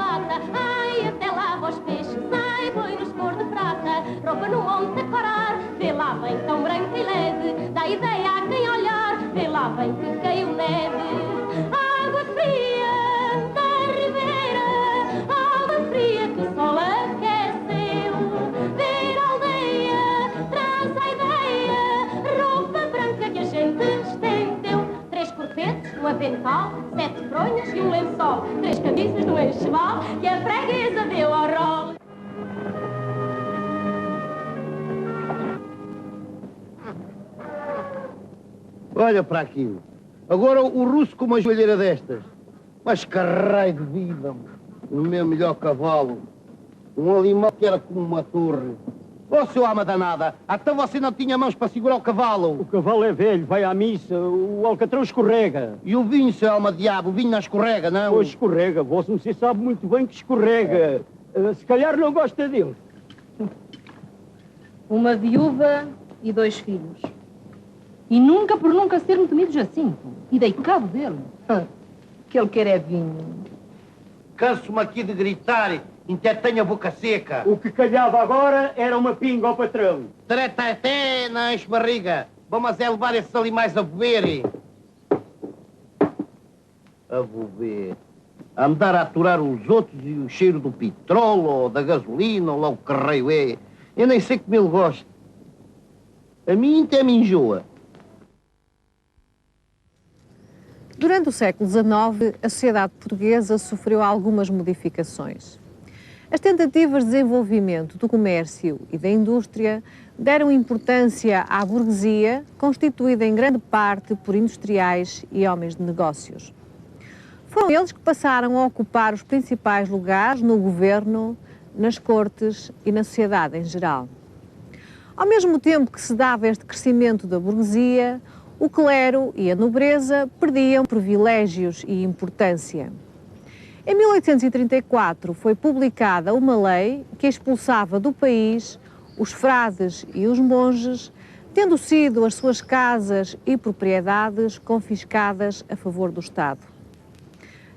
mata. Ai, até lava os peixes, ai, boiros cor de prata. Roupa no monte a corar, vê lá vem tão branca e leve. Dá ideia a quem olhar, vê lá vem que caiu neve. Água fria da ribeira, água fria que o sol aqueceu. Ver a aldeia, traz a ideia, roupa branca que a gente estendeu. 3 corpetes, um avental, 7 fronhas e um lençol. 3 camisas no enxoval que a freguesa deu ao rolo. Olha para aquilo. Agora o russo com uma joelheira destas. Mas que raio de vida, o meu melhor cavalo. Um animal que era como uma torre. Ô, seu alma danada, até você não tinha mãos para segurar o cavalo. O cavalo é velho, vai à missa, o alcatrão escorrega. E o vinho, seu alma diabo, o vinho não escorrega, não? Pois escorrega, você sabe muito bem que escorrega. Se calhar não gosta dele. Uma viúva e 2 filhos. E nunca por nunca ser-me temido Jacinto. E dei cabo dele. Que ele quer é vinho. Canso-me aqui de gritar, até tenho a boca seca. O que calhava agora era uma pinga ao patrão. Treta até na barriga. Vamos é levar esses animais a beber. A beber. A andar a aturar os outros e o cheiro do petróleo, ou da gasolina, ou lá o que raio é. Eu nem sei como ele gosta. A mim até me enjoa. Durante o século XIX, a sociedade portuguesa sofreu algumas modificações. As tentativas de desenvolvimento do comércio e da indústria deram importância à burguesia, constituída em grande parte por industriais e homens de negócios. Foram eles que passaram a ocupar os principais lugares no governo, nas cortes e na sociedade em geral. Ao mesmo tempo que se dava este crescimento da burguesia, o clero e a nobreza perdiam privilégios e importância. Em 1834 foi publicada uma lei que expulsava do país os frades e os monges, tendo sido as suas casas e propriedades confiscadas a favor do Estado.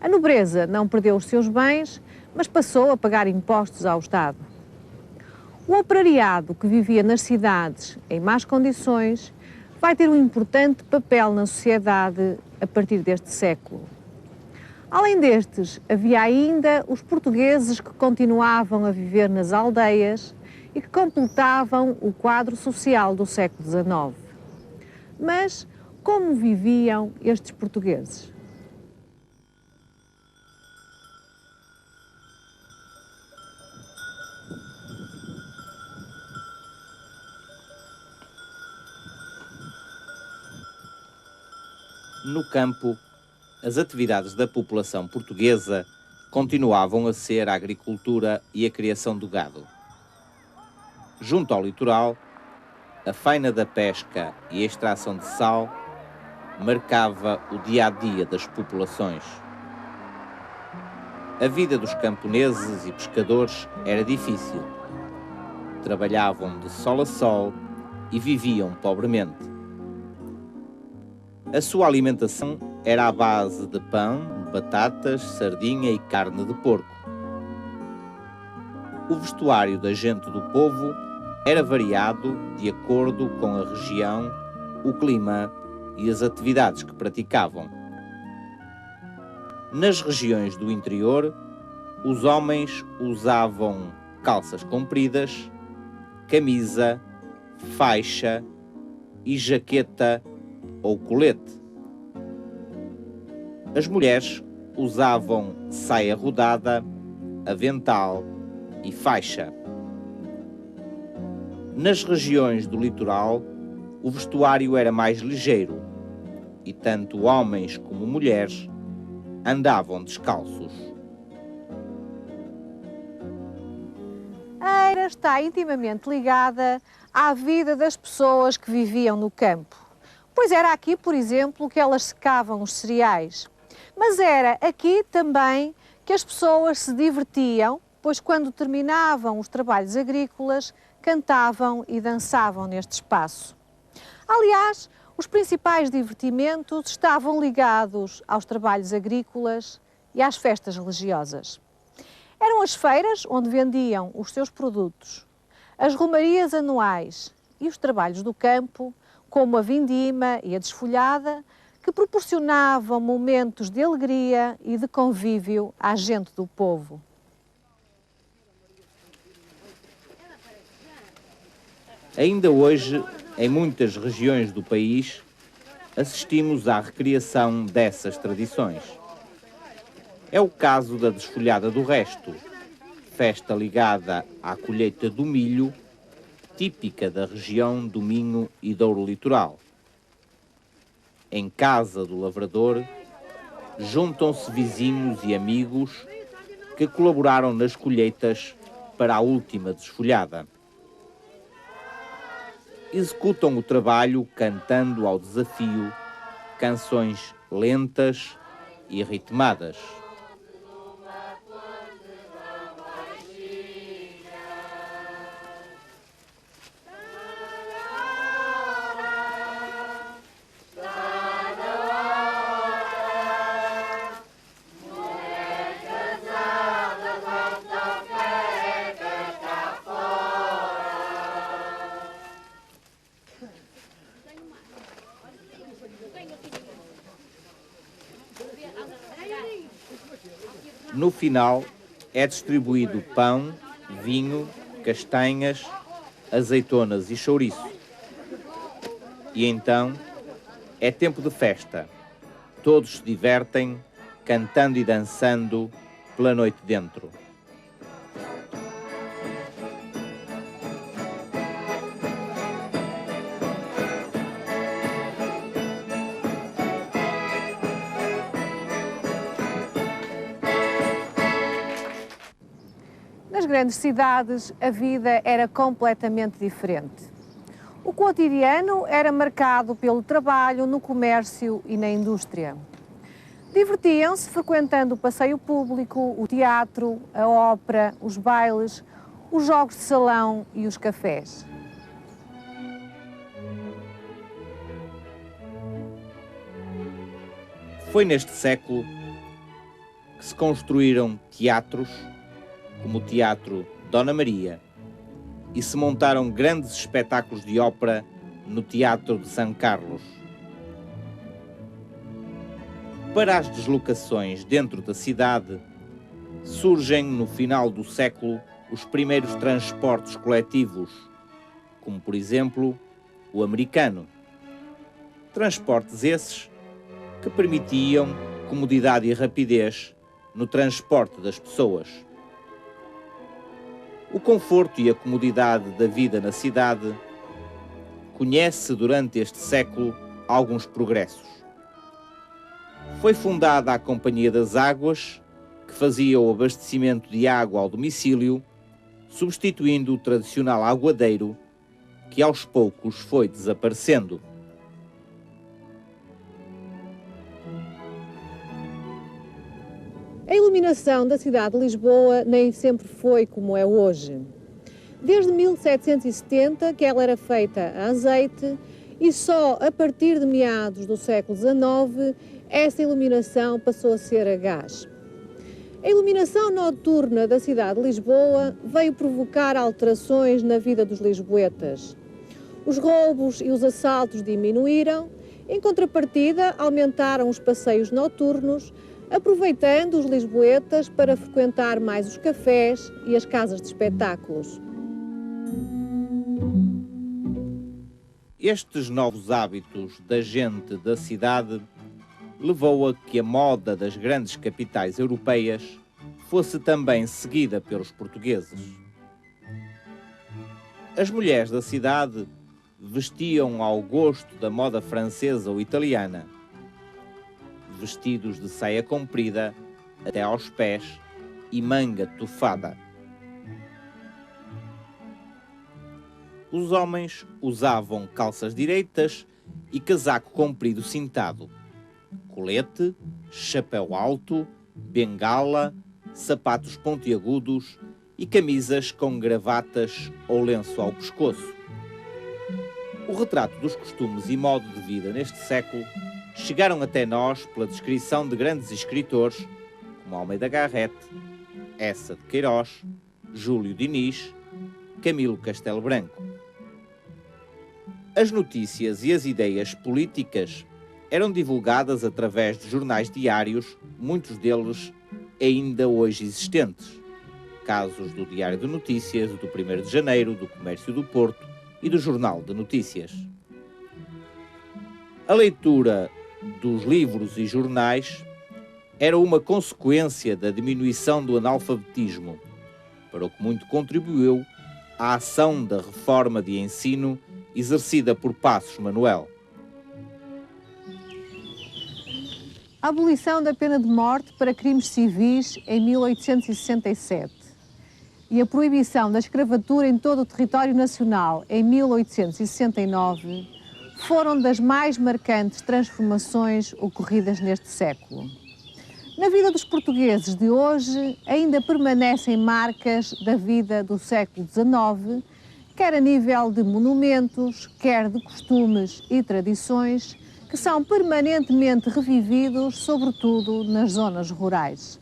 A nobreza não perdeu os seus bens, mas passou a pagar impostos ao Estado. O operariado que vivia nas cidades em más condições vai ter um importante papel na sociedade a partir deste século. Além destes, havia ainda os portugueses que continuavam a viver nas aldeias e que completavam o quadro social do século XIX. Mas como viviam estes portugueses? No campo, as atividades da população portuguesa continuavam a ser a agricultura e a criação do gado. Junto ao litoral, a faina da pesca e a extração de sal marcava o dia-a-dia das populações. A vida dos camponeses e pescadores era difícil. Trabalhavam de sol a sol e viviam pobremente. A sua alimentação era à base de pão, batatas, sardinha e carne de porco. O vestuário da gente do povo era variado de acordo com a região, o clima e as atividades que praticavam. Nas regiões do interior, os homens usavam calças compridas, camisa, faixa e jaqueta ou colete. As mulheres usavam saia rodada, avental e faixa. Nas regiões do litoral, o vestuário era mais ligeiro e tanto homens como mulheres andavam descalços. A eira está intimamente ligada à vida das pessoas que viviam no campo. Pois era aqui, por exemplo, que elas secavam os cereais. Mas era aqui também que as pessoas se divertiam, pois quando terminavam os trabalhos agrícolas, cantavam e dançavam neste espaço. Aliás, os principais divertimentos estavam ligados aos trabalhos agrícolas e às festas religiosas. Com as feiras, onde vendiam os seus produtos, as romarias anuais e os trabalhos do campo, como a vindima e a desfolhada, que proporcionavam momentos de alegria e de convívio à gente do povo. Ainda hoje, em muitas regiões do país, assistimos à recriação dessas tradições. É o caso da Desfolhada do Resto, festa ligada à colheita do milho, típica da região do Minho e Douro Litoral. Em casa do lavrador, juntam-se vizinhos e amigos que colaboraram nas colheitas para a última desfolhada. Executam o trabalho cantando ao desafio canções lentas e ritmadas. No final, é distribuído pão, vinho, castanhas, azeitonas e chouriço. E então, é tempo de festa. Todos se divertem, cantando e dançando pela noite dentro. Nas grandes cidades, a vida era completamente diferente. O cotidiano era marcado pelo trabalho no comércio e na indústria. Divertiam-se frequentando o passeio público, o teatro, a ópera, os bailes, os jogos de salão e os cafés. Foi neste século que se construíram teatros, como o Teatro Dona Maria, e se montaram grandes espetáculos de ópera no Teatro de São Carlos. Para as deslocações dentro da cidade, surgem no final do século os primeiros transportes coletivos, como por exemplo o americano. Transportes esses que permitiam comodidade e rapidez no transporte das pessoas. O conforto e a comodidade da vida na cidade conhece durante este século alguns progressos. Foi fundada a Companhia das Águas, que fazia o abastecimento de água ao domicílio, substituindo o tradicional aguadeiro, que aos poucos foi desaparecendo. A iluminação da cidade de Lisboa nem sempre foi como é hoje. Desde 1770 que ela era feita a azeite e só a partir de meados do século XIX essa iluminação passou a ser a gás. A iluminação noturna da cidade de Lisboa veio provocar alterações na vida dos lisboetas. Os roubos e os assaltos diminuíram, em contrapartida aumentaram os passeios noturnos, aproveitando os lisboetas para frequentar mais os cafés e as casas de espetáculos. Estes novos hábitos da gente da cidade levou a que a moda das grandes capitais europeias fosse também seguida pelos portugueses. As mulheres da cidade vestiam ao gosto da moda francesa ou italiana, vestidos de saia comprida até aos pés e manga tufada. Os homens usavam calças direitas e casaco comprido cintado, colete, chapéu alto, bengala, sapatos pontiagudos e camisas com gravatas ou lenço ao pescoço. O retrato dos costumes e modo de vida neste século chegaram até nós pela descrição de grandes escritores como Almeida Garrett, Essa de Queiroz, Júlio Diniz, Camilo Castelo Branco. As notícias e as ideias políticas eram divulgadas através de jornais diários, muitos deles ainda hoje existentes. Casos do Diário de Notícias, do 1º de Janeiro, do Comércio do Porto e do Jornal de Notícias. A leitura dos livros e jornais era uma consequência da diminuição do analfabetismo, para o que muito contribuiu a ação da reforma de ensino exercida por Passos Manuel. A abolição da pena de morte para crimes civis em 1867 e a proibição da escravatura em todo o território nacional em 1869 foram das mais marcantes transformações ocorridas neste século. Na vida dos portugueses de hoje ainda permanecem marcas da vida do século XIX, quer a nível de monumentos, quer de costumes e tradições que são permanentemente revividos, sobretudo nas zonas rurais.